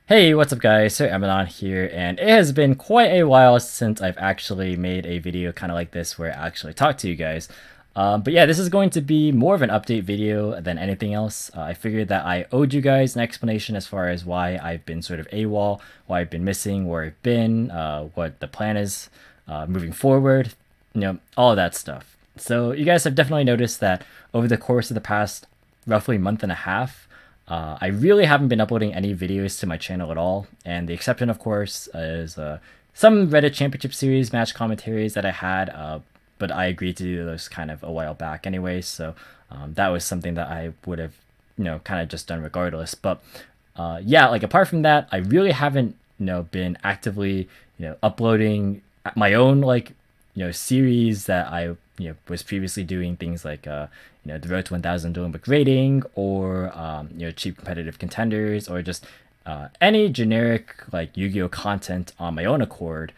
Hey, what's up guys? So Emanon here, and it has been quite a while since I've actually made a video kind of like this where I actually talk to you guys. But yeah, this is going to be more of an update video than anything else. I figured that I owed you guys an explanation as far as why I've been sort of AWOL, why I've been missing, where I've been, what the plan is moving forward, all of that stuff. So you guys have definitely noticed that over the course of the past roughly month and a half, I really haven't been uploading any videos to my channel at all, and the exception, of course, is some Reddit Championship Series match commentaries that I had, but I agreed to do those kind of a while back anyway, so that was something that I would have, kind of just done regardless. But yeah, like apart from that, I really haven't, been actively, uploading my own series that I was previously doing things like the Road to 1000 Dueling Book rating, or cheap competitive contenders, or just any generic like Yu-Gi-Oh content on my own accord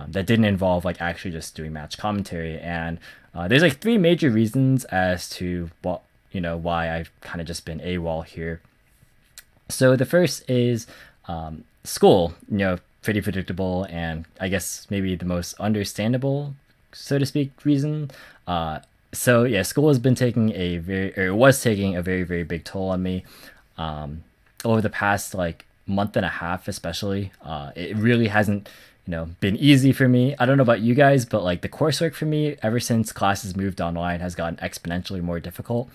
that didn't involve like actually just doing match commentary. And there's like three major reasons as to what why I've kind of just been AWOL here. So the first is school, pretty predictable, and I guess maybe the most understandable, so to speak, reason. So yeah, school has been taking a very, or it was taking a very, very big toll on me over the past like month and a half, especially. It really hasn't, been easy for me. I don't know about you guys, but like the coursework for me, ever since classes moved online, has gotten exponentially more difficult.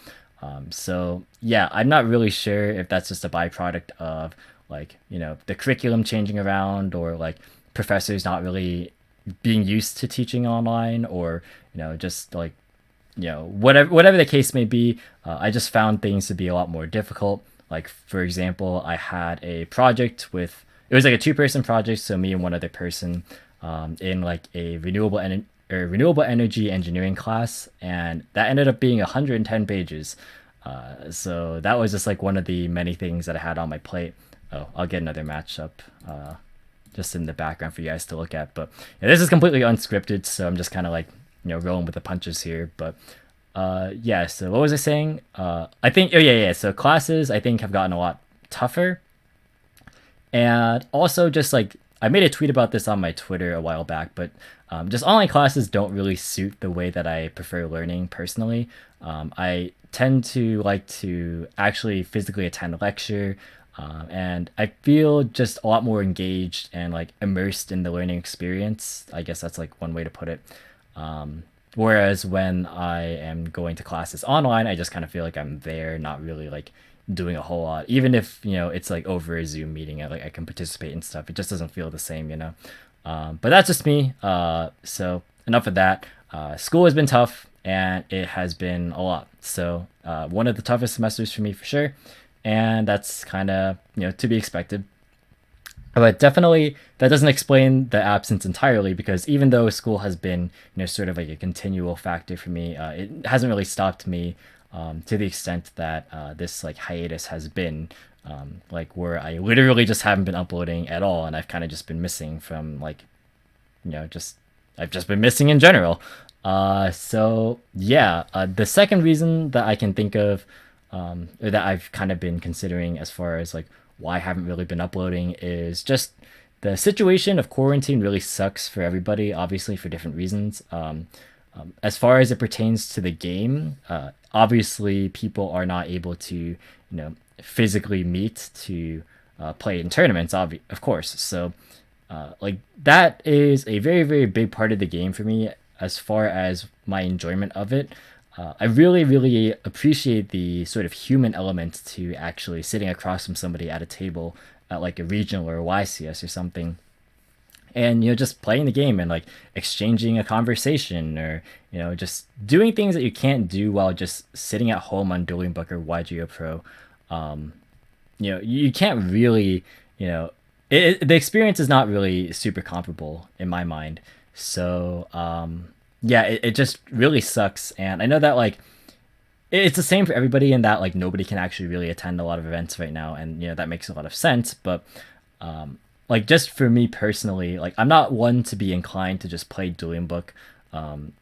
So yeah, I'm not really sure if that's just a byproduct of like the curriculum changing around, or like professors not really being used to teaching online, or just like whatever the case may be. I just found things to be a lot more difficult. Like for example, I had a project with, it was like a two-person project, so me and one other person, in like a renewable energy engineering class, and that ended up being 110 pages. So that was just like one of the many things that I had on my plate. Oh, I'll get another matchup just in the background for you guys to look at. But yeah, this is completely unscripted, so I'm just kind of like rolling with the punches here. But yeah, so what was I saying? I think, oh yeah, yeah. So classes I think have gotten a lot tougher, and also just like I made a tweet about this on my Twitter a while back, but just online classes don't really suit the way that I prefer learning personally. I tend to like to actually physically attend a lecture, and I feel just a lot more engaged and like immersed in the learning experience. I guess that's like one way to put it. Whereas when I am going to classes online, I just kind of feel like I'm there, not really like doing a whole lot. Even if it's like over a Zoom meeting, I can participate in stuff. It just doesn't feel the same. But that's just me. So enough of that. School has been tough, and it has been a lot. So one of the toughest semesters for me for sure, and that's kind of to be expected. But definitely that doesn't explain the absence entirely, because even though school has been sort of like a continual factor for me, it hasn't really stopped me to the extent that this like hiatus has been, like where I literally just haven't been uploading at all, and I've kind of just been missing from like just I've just been missing in general. So yeah, the second reason that I can think of, or that I've kind of been considering as far as like why I haven't really been uploading, is just the situation of quarantine really sucks for everybody, obviously for different reasons. As far as it pertains to the game, obviously people are not able to, physically meet to play in tournaments, of course. So like that is a very, very big part of the game for me as far as my enjoyment of it. I really, really appreciate the sort of human element to actually sitting across from somebody at a table at like a regional or a YCS or something, and just playing the game and like exchanging a conversation, or just doing things that you can't do while just sitting at home on Dueling Book or YGO Pro. You can't really, the experience is not really super comparable in my mind. So yeah, it just really sucks. And I know that like it's the same for everybody, in that like nobody can actually really attend a lot of events right now, and that makes a lot of sense. But like just for me personally, like I'm not one to be inclined to just play Dueling Book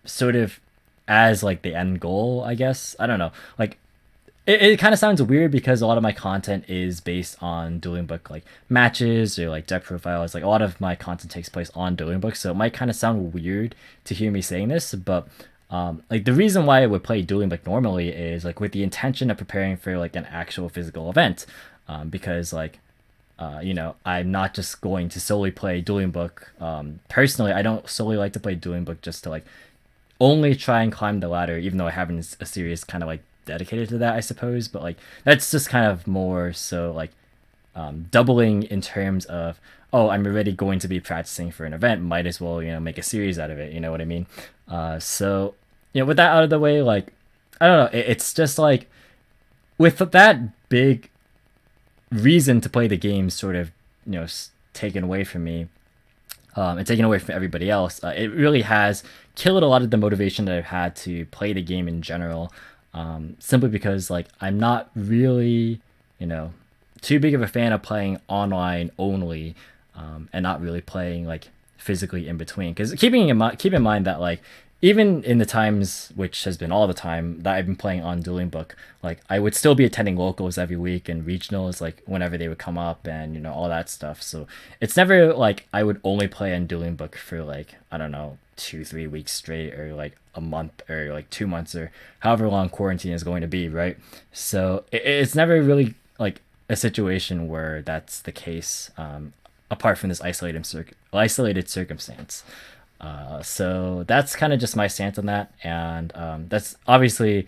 sort of as like the end goal, I guess. I don't know. Like it kind of sounds weird because a lot of my content is based on Dueling Book like matches or like deck profiles. Like a lot of my content takes place on Dueling Book, so it might kind of sound weird to hear me saying this, but like the reason why I would play Dueling Book normally is like with the intention of preparing for like an actual physical event, because like I'm not just going to solely play Dueling Book. Personally, I don't solely like to play Dueling Book just to like only try and climb the ladder, even though I haven't a series kind of like dedicated to that, I suppose. But like that's just kind of more so like doubling in terms of, oh, I'm already going to be practicing for an event, might as well make a series out of it. You know what I mean? So with that out of the way, like I don't know, it's just like with that big reason to play the game sort of taken away from me, and taken away from everybody else, it really has killed a lot of the motivation that I've had to play the game in general. Simply because like I'm not really, you know, too big of a fan of playing online only, and not really playing like physically in between. Because keep in mind that like even in the times, which has been all the time that I've been playing on Dueling Book, like I would still be attending locals every week and regionals like whenever they would come up and all that stuff. So it's never like I would only play on Dueling Book for like I don't know 2-3 weeks straight or like a month or like 2 months or however long quarantine is going to be, right? So it's never really like a situation where that's the case, apart from this isolated circumstance. So that's kind of just my stance on that, and that's obviously,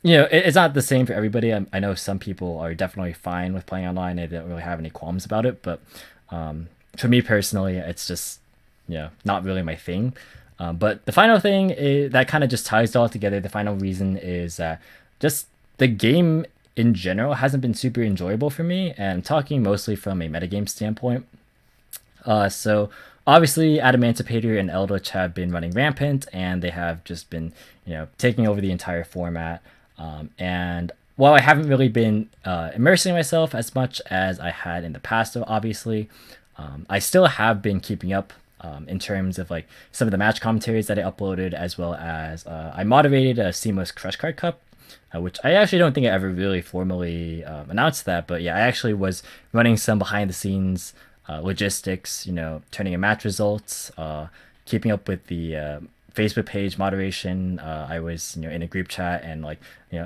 it's not the same for everybody. I know some people are definitely fine with playing online; they don't really have any qualms about it. But for me personally, it's just not really my thing. But the final thing is, that kind of just ties it all together. The final reason is that just the game in general hasn't been super enjoyable for me, and I'm talking mostly from a metagame standpoint. So obviously, Adamantipator and Eldritch have been running rampant, and they have just been, taking over the entire format. And while I haven't really been immersing myself as much as I had in the past, obviously, I still have been keeping up. In terms of like some of the match commentaries that I uploaded, as well as I moderated a Seamless Crush Card Cup, which I actually don't think I ever really formally announced that, but yeah, I actually was running some behind the scenes logistics, turning in match results, keeping up with the Facebook page moderation. I was, in a group chat, and like,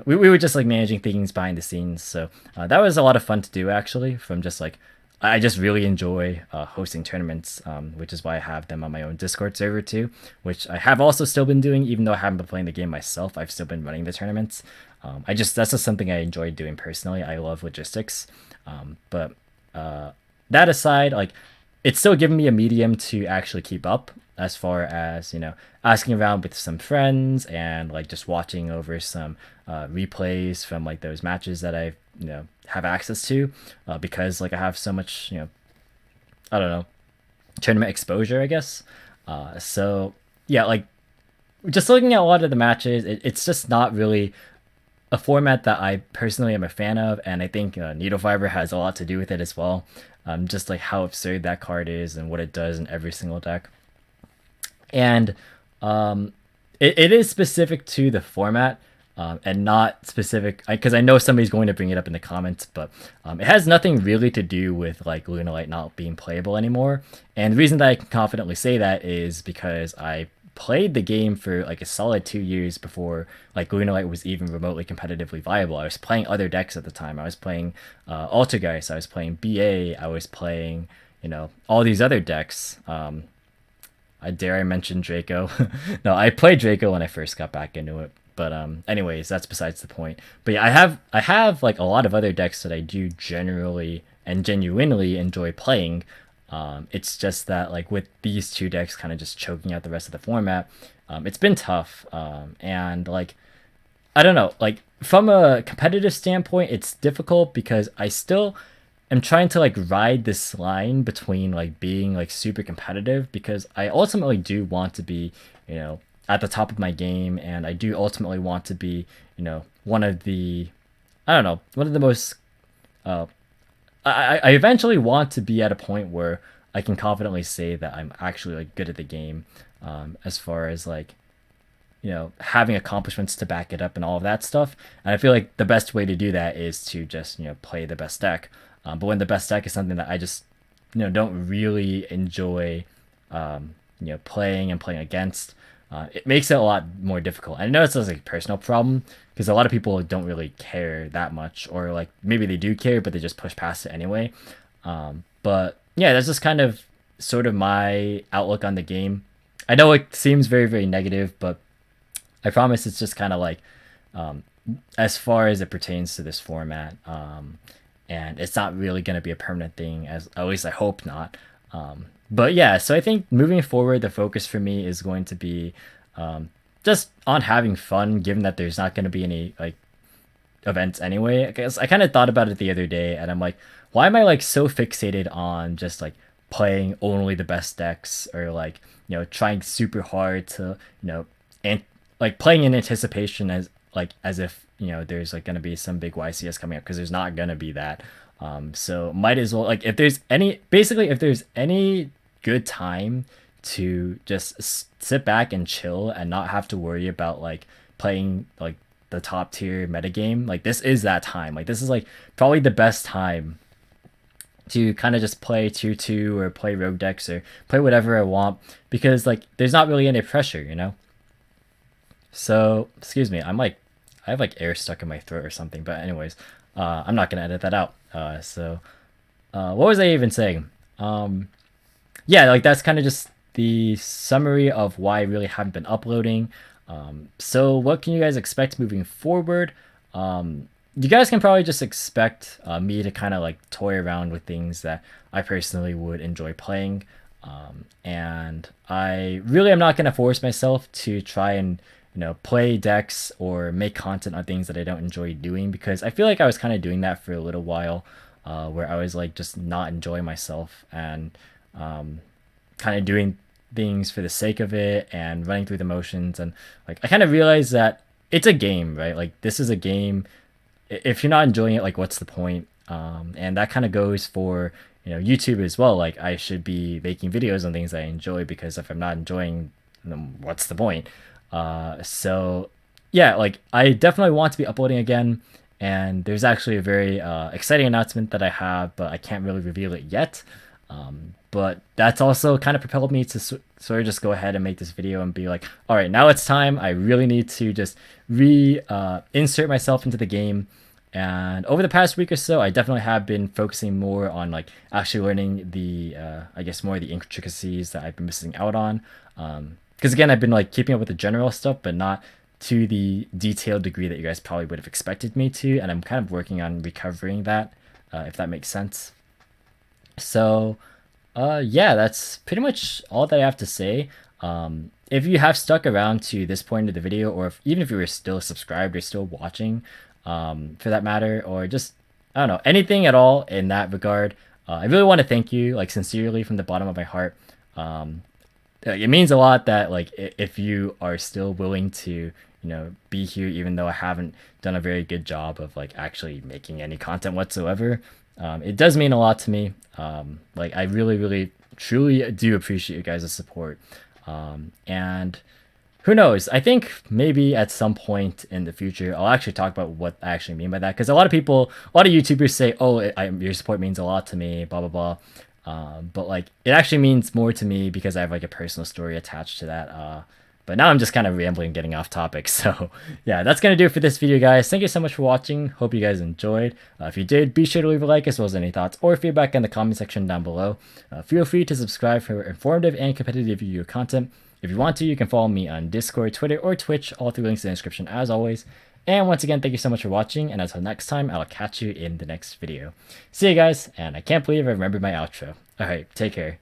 we were just like managing things behind the scenes. So that was a lot of fun to do actually. From just like, I just really enjoy hosting tournaments, which is why I have them on my own Discord server too, which I have also still been doing, even though I haven't been playing the game myself. I've still been running the tournaments. That's just something I enjoy doing personally. I love logistics, but that aside, like it's still giving me a medium to actually keep up, as far as asking around with some friends and like just watching over some replays from like those matches that I have access to, because like I have so much I don't know, tournament exposure, I guess. So yeah, like just looking at a lot of the matches, it's just not really a format that I personally am a fan of, and I think Needle Fiber has a lot to do with it as well. Just like how absurd that card is and what it does in every single deck. And it is specific to the format, and not specific, because I know somebody's going to bring it up in the comments, but it has nothing really to do with like Lunalight not being playable anymore. And the reason that I can confidently say that is because I played the game for like a solid 2 years before like Lunalight was even remotely competitively viable. I was playing other decks at the time. I was playing Altergeist, I was playing BA, I was playing all these other decks. I mention Draco. No, I played Draco when I first got back into it. But anyways, that's besides the point. But yeah, I have like a lot of other decks that I do generally and genuinely enjoy playing. It's just that like with these two decks kind of just choking out the rest of the format, it's been tough. And like I don't know, like from a competitive standpoint, it's difficult because I still am trying to like ride this line between like being like super competitive, because I ultimately do want to be, at the top of my game, and I do ultimately want to be, one of the, I don't know, one of the most uh I eventually want to be at a point where I can confidently say that I'm actually like good at the game, as far as like having accomplishments to back it up and all of that stuff. And I feel like the best way to do that is to just play the best deck. But when the best deck is something that I just don't really enjoy playing and playing against, it makes it a lot more difficult. And I know it's like a personal problem because a lot of people don't really care that much, or like maybe they do care but they just push past it anyway. But yeah, that's just kind of sort of my outlook on the game. I know it seems very, very negative, but I promise it's just kind of like um, as far as it pertains to this format. And it's not really going to be a permanent thing, as at least I hope not. But yeah, so I think moving forward, the focus for me is going to be just on having fun, given that there's not going to be any like events anyway. Because I kind of thought about it the other day, and I'm like, why am I like so fixated on just like playing only the best decks, or like trying super hard to and like playing in anticipation as if there's like gonna be some big YCS coming up, because there's not gonna be that. So might as well, like, if there's any good time to just sit back and chill and not have to worry about like playing like the top tier metagame, like this is that time. Like this is like probably the best time to kind of just play 2-2 or play rogue decks or play whatever I want, because like there's not really any pressure. So excuse me, I have like air stuck in my throat or something, but anyways, I'm not gonna edit that out. What was I even saying? Yeah, like that's kind of just the summary of why I really haven't been uploading. So what can you guys expect moving forward? You guys can probably just expect me to kind of like toy around with things that I personally would enjoy playing. And I really am not going to force myself to try and play decks or make content on things that I don't enjoy doing, because I feel like I was kind of doing that for a little while, where I was like just not enjoying myself and kind of doing things for the sake of it and running through the motions. And like I kind of realized that it's a game, right? Like this is a game. If you're not enjoying it, like what's the point? And that kind of goes for YouTube as well. Like I should be making videos on things I enjoy, because if I'm not enjoying them, what's the point? So yeah, like I definitely want to be uploading again, and there's actually a very exciting announcement that I have, but I can't really reveal it yet. But that's also kind of propelled me to sort of just go ahead and make this video and be like, all right, now it's time. I really need to just insert myself into the game. And over the past week or so, I definitely have been focusing more on like actually learning the, I guess more of the intricacies that I've been missing out on. Because again, I've been like keeping up with the general stuff, but not to the detailed degree that you guys probably would have expected me to. And I'm kind of working on recovering that, if that makes sense. So yeah, that's pretty much all that I have to say. If you have stuck around to this point of the video, or even if you were still subscribed or still watching, for that matter, or just, I don't know, anything at all in that regard, I really want to thank you, like sincerely from the bottom of my heart. It means a lot that like if you are still willing to be here, even though I haven't done a very good job of like actually making any content whatsoever. It does mean a lot to me. Like I really, really, truly do appreciate you guys' support. And who knows? I think maybe at some point in the future, I'll actually talk about what I actually mean by that. Because a lot of YouTubers say, "Oh, your support means a lot to me," blah blah blah. But like it actually means more to me because I have like a personal story attached to that. But now I'm just kind of rambling, getting off topic. So yeah, that's going to do it for this video, guys. Thank you so much for watching. Hope you guys enjoyed. If you did, be sure to leave a like, as well as any thoughts or feedback in the comment section down below. Feel free to subscribe for informative and competitive video content. If you want to, you can follow me on Discord, Twitter, or Twitch, all through links in the description as always. And once again, thank you so much for watching, and until next time, I'll catch you in the next video. See you guys, and I can't believe I remembered my outro. Alright, take care.